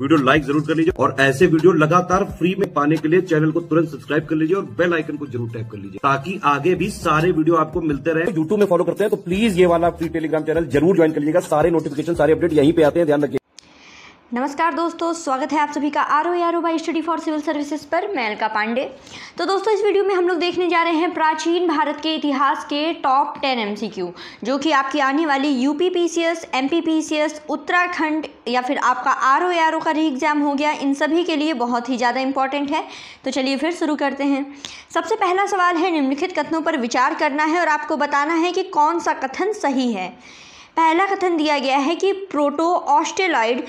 Video like जरूर कर लीजिए और ऐसे वीडियो लगातार फ्री में पाने के लिए चैनल को तुरंत सब्सक्राइब कर लीजिए और बेल आइकन को जरूर टैप कर लीजिए ताकि आगे भी सारे वीडियो आपको मिलते रहे। यूट्यूब में फॉलो करते हैं तो प्लीज ये वाला फ्री टेलीग्राम चैनल जरूर ज्वाइन कर लीजिएगा। सारे नोटिफिकेशन सारे अपडेट यहीं पे आते हैं, ध्यान रखिए। नमस्कार दोस्तों, स्वागत है आप सभी का R by study for civil services पर। मैं अलका पांडे। तो दोस्तों, इस वीडियो में हम लोग देखने जा रहे हैं प्राचीन भारत के इतिहास के टॉप 10 MCQ, जो कि आपकी आने वाली UP PCS, MP PCS, Uttarakhand या फिर आपका RO का री एग्ज़ाम हो गया, इन सभी के लिए बहुत ही ज़्यादा इंपॉर्टेंट है। तो चलिए फिर शुरू करते हैं। सबसे पहला सवाल है, निम्नलिखित कथनों पर विचार करना है और आपको बताना है कि कौन सा कथन सही है। पहला कथन दिया गया है कि प्रोटो ऑस्ट्रेलॉइड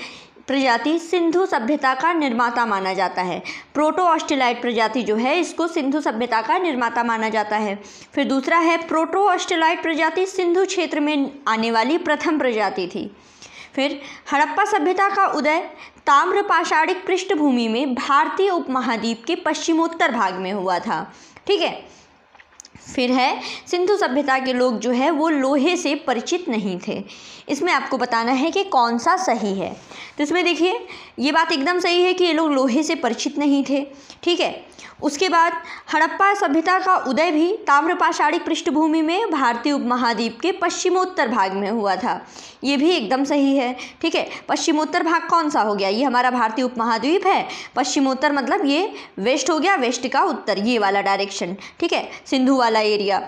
प्रजाति सिंधु सभ्यता का निर्माता माना जाता है। प्रोटो ऑस्ट्रेलॉइड प्रजाति जो है, इसको सिंधु सभ्यता का निर्माता माना जाता है। फिर दूसरा है, प्रोटो ऑस्ट्रेलॉइड प्रजाति सिंधु क्षेत्र में आने वाली प्रथम प्रजाति थी। फिर हड़प्पा सभ्यता का उदय ताम्र पाषाणिक पृष्ठभूमि में भारतीय उपमहाद्वीप के पश्चिमोत्तर भाग में हुआ था। ठीक है। फिर है, सिंधु सभ्यता के लोग जो है वो लोहे से परिचित नहीं थे। इसमें आपको बताना है कि कौन सा सही है। तो इसमें देखिए, ये बात एकदम सही है कि ये लोग लोहे से परिचित नहीं थे। ठीक है। उसके बाद हड़प्पा सभ्यता का उदय भी ताम्रपाषाणिक पृष्ठभूमि में भारतीय उपमहाद्वीप के पश्चिमोत्तर भाग में हुआ था। ये भी एकदम सही है। ठीक है। पश्चिमोत्तर भाग कौन सा हो गया? ये हमारा भारतीय उपमहाद्वीप है। पश्चिमोत्तर मतलब ये वेस्ट हो गया, वेस्ट का उत्तर, ये वाला डायरेक्शन। ठीक है, सिंधु वाला एरिया,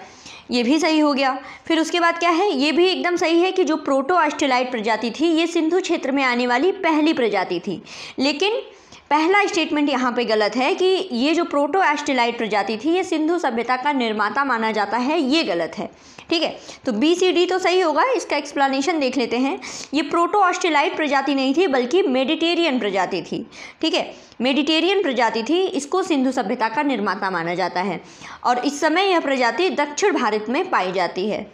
ये भी सही हो गया। फिर उसके बाद क्या है, ये भी एकदम सही है कि जो प्रोटो ऑस्ट्रेलॉइड प्रजाति थी, ये सिंधु क्षेत्र में आने वाली पहली प्रजाति थी। लेकिन पहला स्टेटमेंट यहाँ पे गलत है कि ये जो प्रोटो ऑस्ट्रेलॉइड प्रजाति थी, ये सिंधु सभ्यता का निर्माता माना जाता है, ये गलत है। ठीक है। तो BCD तो सही होगा। इसका एक्सप्लेनेशन देख लेते हैं। ये प्रोटो ऑस्ट्रेलॉइड प्रजाति नहीं थी, बल्कि मेडिटेरियन प्रजाति थी। ठीक है, मेडिटेरियन प्रजाति थी, इसको सिंधु सभ्यता का निर्माता माना जाता है और इस समय यह प्रजाति दक्षिण भारत में पाई जाती है।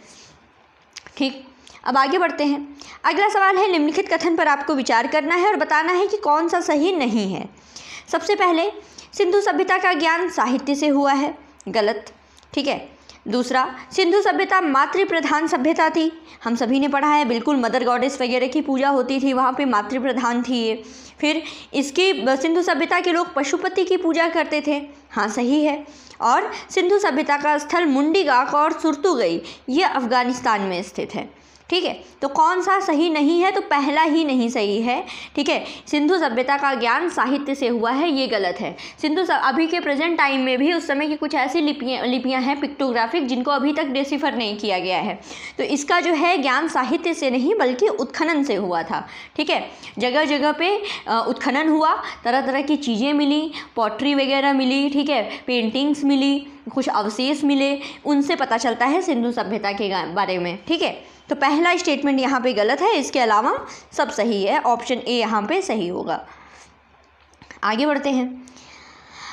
ठीक, अब आगे बढ़ते हैं। अगला सवाल है, निम्नलिखित कथन पर आपको विचार करना है और बताना है कि कौन सा सही नहीं है। सबसे पहले, सिंधु सभ्यता का ज्ञान साहित्य से हुआ है, गलत। ठीक है। दूसरा, सिंधु सभ्यता मातृ प्रधान सभ्यता थी, हम सभी ने पढ़ा है, बिल्कुल मदर गॉडेस वगैरह की पूजा होती थी, वहाँ पे मातृ प्रधान थी ये। फिर इसकी सिंधु सभ्यता के लोग पशुपति की पूजा करते थे, हाँ सही है। और सिंधु सभ्यता का स्थल मुंडीगाक और सुरतुगई, ये अफगानिस्तान में स्थित है। ठीक है। तो कौन सा सही नहीं है? तो पहला ही नहीं सही है। ठीक है। सिंधु सभ्यता का ज्ञान साहित्य से हुआ है, ये गलत है। अभी के प्रेजेंट टाइम में भी उस समय की कुछ ऐसी लिपियां हैं पिक्टोग्राफिक, जिनको अभी तक डिसिफर नहीं किया गया है। तो इसका जो है ज्ञान साहित्य से नहीं बल्कि उत्खनन से हुआ था। ठीक है। जगह जगह पे उत्खनन हुआ, तरह तरह की चीज़ें मिली, पॉटरी वगैरह मिली, ठीक है, पेंटिंग्स मिली, कुछ अवशेष मिले, उनसे पता चलता है सिंधु सभ्यता के बारे में। ठीक है। तो पहला स्टेटमेंट यहाँ पे गलत है, इसके अलावा सब सही है। ऑप्शन ए यहाँ पे सही होगा। आगे बढ़ते हैं।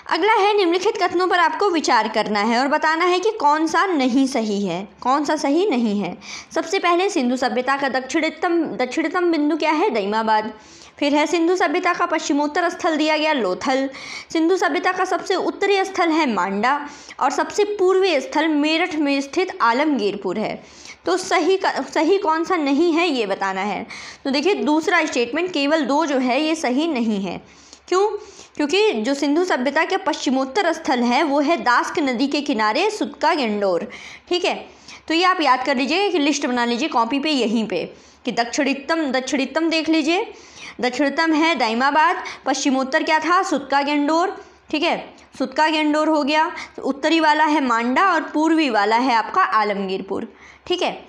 अगला है, निम्नलिखित कथनों पर आपको विचार करना है और बताना है कि कौन सा नहीं सही है, कौन सा सही नहीं है। सबसे पहले, सिंधु सभ्यता का दक्षिणतम बिंदु क्या है? दईमाबाद। फिर है, सिंधु सभ्यता का पश्चिमोत्तर स्थल दिया गया लोथल। सिंधु सभ्यता का सबसे उत्तरी स्थल है मांडा और सबसे पूर्वी स्थल मेरठ में स्थित आलमगीरपुर है। तो सही कौन सा नहीं है, ये बताना है। तो देखिए, दूसरा स्टेटमेंट केवल 2 जो है ये सही नहीं है। क्यों? क्योंकि जो सिंधु सभ्यता के पश्चिमोत्तर स्थल है वो है दास्क नदी के किनारे सुतका गेंडोर। ठीक है। तो ये आप याद कर लीजिए कि लिस्ट बना लीजिए कॉपी पे, यहीं पे, कि दक्षिणतम देख लीजिए। दक्षिणतम है दईमाबाद, पश्चिमोत्तर क्या था? सुतका गेंडोर। ठीक है, सुतका गेंडोर हो गया। उत्तरी वाला है मांडा और पूर्वी वाला है आपका आलमगीरपुर। ठीक है।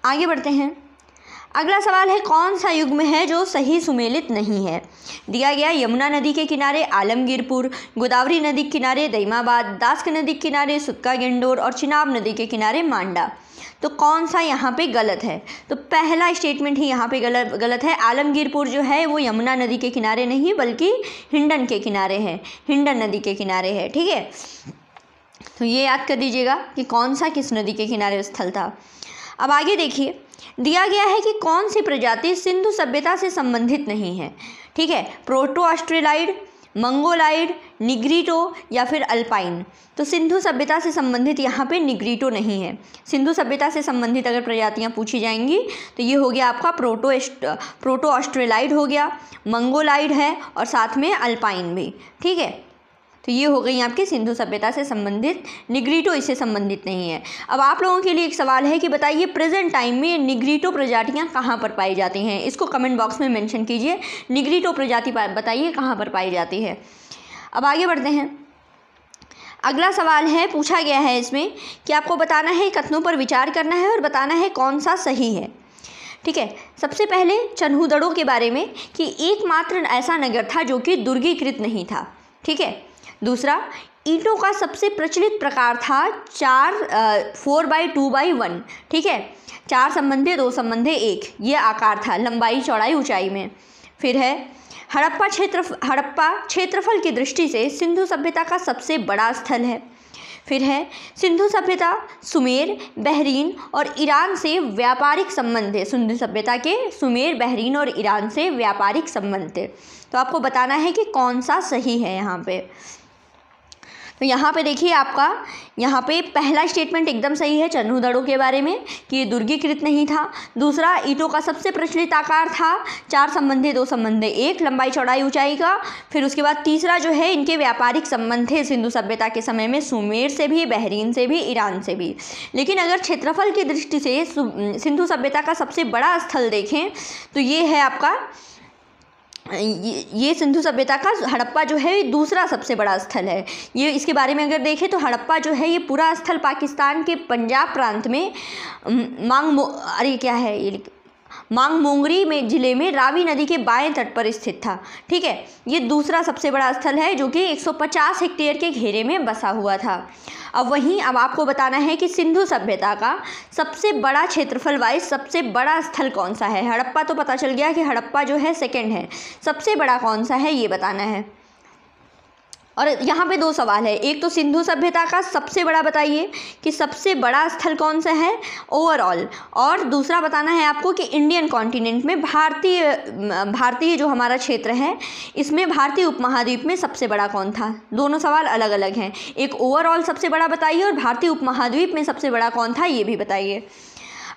आगे बढ़ते हैं। अगला सवाल है, कौन सा युग्म है जो सही सुमेलित नहीं है? दिया गया, यमुना नदी के किनारे आलमगीरपुर, गोदावरी नदी के किनारे दईमाबाद, दास्क नदी के किनारे सुतका गेंडोर और चिनाब नदी के किनारे मांडा। तो कौन सा यहाँ पे गलत है? तो पहला स्टेटमेंट ही यहाँ पे गलत है। आलमगीरपुर जो है वो यमुना नदी के किनारे नहीं बल्कि हिंडन के किनारे है, हिंडन नदी के किनारे है। ठीक है। तो ये याद कर दीजिएगा कि कौन सा किस नदी के किनारे स्थल था। अब आगे देखिए, दिया गया है कि कौन सी प्रजाति सिंधु सभ्यता से संबंधित नहीं है। ठीक है। प्रोटो ऑस्ट्रेलॉइड, मंगोलाइड, निग्रीटो या फिर अल्पाइन। तो सिंधु सभ्यता से संबंधित यहाँ पे निग्रीटो नहीं है। सिंधु सभ्यता से संबंधित अगर प्रजातियाँ पूछी जाएंगी तो ये हो गया आपका प्रोटो ऑस्ट्रेलाइड हो गया, मंगोलाइड है और साथ में अल्पाइन भी। ठीक है, तो ये हो गई आपकी सिंधु सभ्यता से संबंधित, निग्रीटो इससे संबंधित नहीं है। अब आप लोगों के लिए एक सवाल है कि बताइए प्रेजेंट टाइम में निग्रीटो प्रजातियां कहाँ पर पाई जाती हैं। इसको कमेंट बॉक्स में मेंशन कीजिए, निग्रीटो प्रजाति बताइए कहाँ पर पाई जाती है। अब आगे बढ़ते हैं। अगला सवाल है, पूछा गया है इसमें कि आपको बताना है, कथनों पर विचार करना है और बताना है कौन सा सही है। ठीक है, सबसे पहले चन्हुदड़ों के बारे में कि एकमात्र ऐसा नगर था जो कि दुर्गीकृत नहीं था। ठीक है, दूसरा, ईंटों का सबसे प्रचलित प्रकार था 4/2/1। ठीक है, 4 संबंधे 2 संबंधे 1, ये आकार था लंबाई चौड़ाई ऊंचाई में। फिर है हड़प्पा क्षेत्रफल की दृष्टि से सिंधु सभ्यता का सबसे बड़ा स्थल है। फिर है सिंधु सभ्यता सुमेर, बहरीन और ईरान से व्यापारिक संबंध है। सिंधु सभ्यता के सुमेर, बहरीन और ईरान से व्यापारिक संबंध थे। तो आपको बताना है कि कौन सा सही है यहाँ पे। तो यहाँ पे देखिए, आपका यहाँ पे पहला स्टेटमेंट एकदम सही है चन्हुदड़ों के बारे में कि ये दुर्गीकृत नहीं था। दूसरा, ईंटों का सबसे प्रचलित आकार था 4 संबंधे 2 संबंधे 1, लंबाई चौड़ाई ऊंचाई का। फिर उसके बाद तीसरा जो है, इनके व्यापारिक संबंध थे सिंधु सभ्यता के समय में सुमेर से भी, बहरीन से भी, ईरान से भी। लेकिन अगर क्षेत्रफल की दृष्टि से सिंधु सभ्यता का सबसे बड़ा स्थल देखें तो ये है आपका ये सिंधु सभ्यता का हड़प्पा जो है दूसरा सबसे बड़ा स्थल है। ये इसके बारे में अगर देखें तो हड़प्पा जो है ये पूरा स्थल पाकिस्तान के पंजाब प्रांत में मांगमोंगरी में जिले में रावी नदी के बाएं तट पर स्थित था। ठीक है, ये दूसरा सबसे बड़ा स्थल है जो कि 150 हेक्टेयर के घेरे में बसा हुआ था। अब आपको बताना है कि सिंधु सभ्यता का सबसे बड़ा क्षेत्रफल वाइज सबसे बड़ा स्थल कौन सा है। हड़प्पा तो पता चल गया कि हड़प्पा जो है सेकंड है, सबसे बड़ा कौन सा है ये बताना है। और यहाँ पे 2 सवाल है, एक तो सिंधु सभ्यता का सबसे बड़ा बताइए कि सबसे बड़ा स्थल कौन सा है ओवरऑल, और दूसरा बताना है आपको कि इंडियन कॉन्टिनेंट में भारतीय जो हमारा क्षेत्र है इसमें भारतीय उपमहाद्वीप में सबसे बड़ा कौन था। दोनों सवाल अलग अलग हैं, एक ओवरऑल सबसे बड़ा बताइए और भारतीय उपमहाद्वीप में सबसे बड़ा कौन था ये भी बताइए।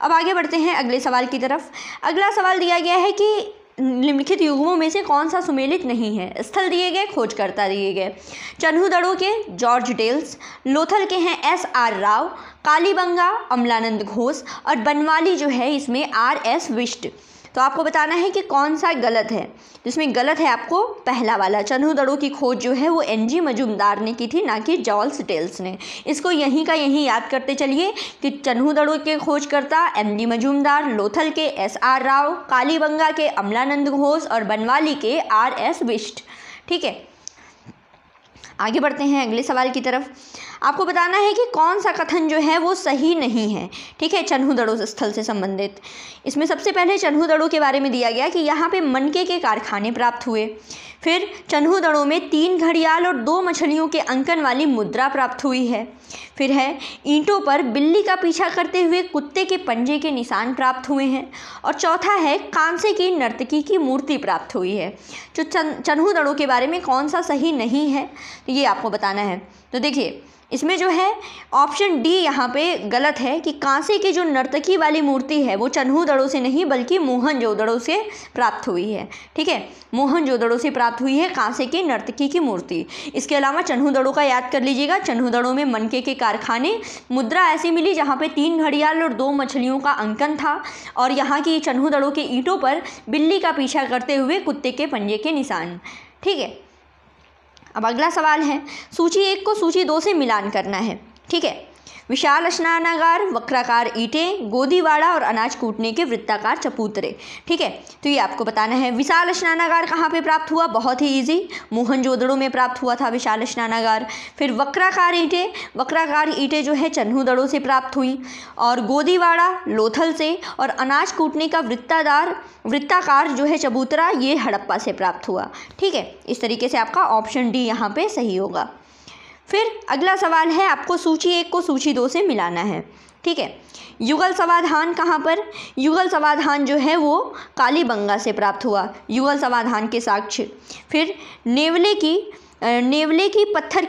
अब आगे बढ़ते हैं अगले सवाल की तरफ। अगला सवाल दिया गया है कि निम्नलिखित युग्मों में से कौन सा सुमेलित नहीं है। स्थल दिए गए, खोजकर्ता दिए गए। चन्हुदड़ों के जॉर्ज डेल्स, लोथल के हैं SR राव, कालीबंगा अमलानंद घोष और बनवाली जो है इसमें RS विष्ट। तो आपको बताना है कि कौन सा गलत है। जिसमें गलत है आपको पहला वाला, चन्हुदड़ों की खोज जो है वो NG मजूमदार ने की थी, ना कि जॉर्ज डेल्स ने। इसको यहीं का यहीं याद करते चलिए कि चन्हुदड़ों के खोजकर्ता NG मजूमदार, लोथल के SR राव, कालीबंगा के अमलानंद घोष और बनवाली के RS विष्ट। ठीक है, आगे बढ़ते हैं अगले सवाल की तरफ। आपको बताना है कि कौन सा कथन जो है वो सही नहीं है। ठीक है, चन्हुदड़ों स्थल से संबंधित। इसमें सबसे पहले चन्हुदड़ों के बारे में दिया गया कि यहाँ पे मनके के कारखाने प्राप्त हुए। फिर चन्हुदड़ों में 3 घड़ियाल और 2 मछलियों के अंकन वाली मुद्रा प्राप्त हुई है। फिर है ईंटों पर बिल्ली का पीछा करते हुए कुत्ते के पंजे के निशान प्राप्त हुए हैं। और चौथा है कांसे की नर्तकी की मूर्ति प्राप्त हुई है। जो चन्हुदड़ों के बारे में कौन सा सही नहीं है तो ये आपको बताना है। तो देखिए, इसमें जो है ऑप्शन डी यहाँ पे गलत है कि कांसे की जो नर्तकी वाली मूर्ति है वो चन्हुदड़ों से नहीं बल्कि मोहनजोदड़ो से प्राप्त हुई है। ठीक है, मोहनजोदड़ो से प्राप्त हुई है कांसे की नर्तकी की मूर्ति। इसके अलावा चन्हुदड़ो का याद कर लीजिएगा, चन्हुदड़ो में मनके के कारखाने, मुद्रा ऐसी मिली जहाँ पे 3 घड़ियाल और 2 मछलियों का अंकन था, और यहाँ की चन्हुदड़ो के ईंटों पर बिल्ली का पीछा करते हुए कुत्ते के पंजे के निशान। ठीक है, अब अगला सवाल है, सूची 1 को सूची 2 से मिलान करना है। ठीक है, विशाल स्नानागार, वक्राकार ईंटें, गोदीवाड़ा और अनाज कूटने के वृत्ताकार चबूतरे। ठीक है, तो ये आपको बताना है। विशाल स्नानागार कहाँ पे प्राप्त हुआ, बहुत ही इजी, मोहनजोदड़ो में प्राप्त हुआ था विशाल स्नानागार। फिर वक्राकार ईंटें जो है चन्हुदड़ो से प्राप्त हुई, और गोदीवाड़ा लोथल से, और अनाज कूटने का वृत्ताकार जो है चबूतरा ये हड़प्पा से प्राप्त हुआ। ठीक है, इस तरीके से आपका ऑप्शन डी यहाँ पे सही होगा। फिर अगला सवाल है, आपको सूची 1 को सूची 2 से मिलाना है। ठीक है। युगल समाधान कहाँ पर? युगल समाधान जो है वो कालीबंगा से प्राप्त हुआ, युगल समाधान के साक्ष्य। फिर नेवले की पत्थर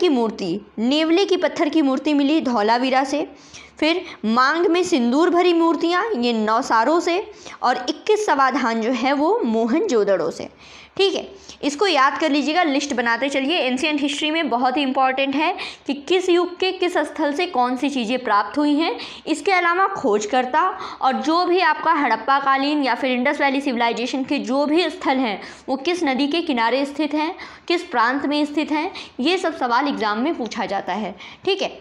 की मूर्ति मिली धौलावीरा से। फिर मांग में सिंदूर भरी मूर्तियाँ, ये नौसारों से। और 21 समाधान जो है वो मोहनजोदड़ो से। ठीक है, इसको याद कर लीजिएगा, लिस्ट बनाते चलिए। एंशिएंट हिस्ट्री में बहुत ही इंपॉर्टेंट है कि किस युग के किस स्थल से कौन सी चीज़ें प्राप्त हुई हैं। इसके अलावा खोजकर्ता और जो भी आपका हड़प्पा कालीन या फिर इंडस वैली सिविलाइजेशन के जो भी स्थल हैं वो किस नदी के किनारे स्थित हैं, किस प्रांत में स्थित हैं, ये सब सवाल एग्जाम में पूछा जाता है। ठीक है,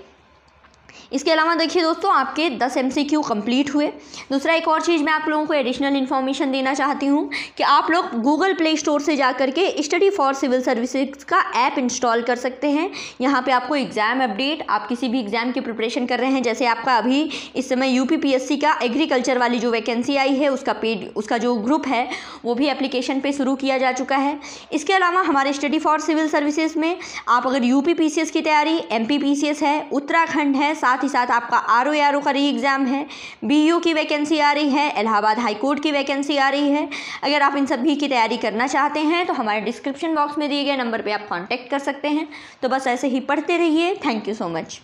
इसके अलावा देखिए दोस्तों, आपके 10 MCQ कंप्लीट हुए। दूसरा एक और चीज़ मैं आप लोगों को एडिशनल इन्फॉर्मेशन देना चाहती हूँ कि आप लोग गूगल प्ले स्टोर से जा करके स्टडी फॉर सिविल सर्विसेज का ऐप इंस्टॉल कर सकते हैं। यहाँ पे आपको एग्ज़ाम अपडेट, आप किसी भी एग्ज़ाम की प्रिपरेशन कर रहे हैं, जैसे आपका अभी इस समय UPPSC का एग्रीकल्चर वाली जो वैकेंसी आई है उसका जो ग्रुप है वो भी एप्लीकेशन पर शुरू किया जा चुका है। इसके अलावा हमारे स्टडी फॉर सिविल सर्विसेज में आप अगर UPPCS की तैयारी, MPPCS है, उत्तराखंड है, साथ ही साथ आपका RO का री एग्ज़ाम है, BU की वैकेंसी आ रही है, इलाहाबाद हाई कोर्ट की वैकेंसी आ रही है। अगर आप इन सभी की तैयारी करना चाहते हैं तो हमारे डिस्क्रिप्शन बॉक्स में दिए गए नंबर पे आप कांटेक्ट कर सकते हैं। तो बस ऐसे ही पढ़ते रहिए। Thank you so much.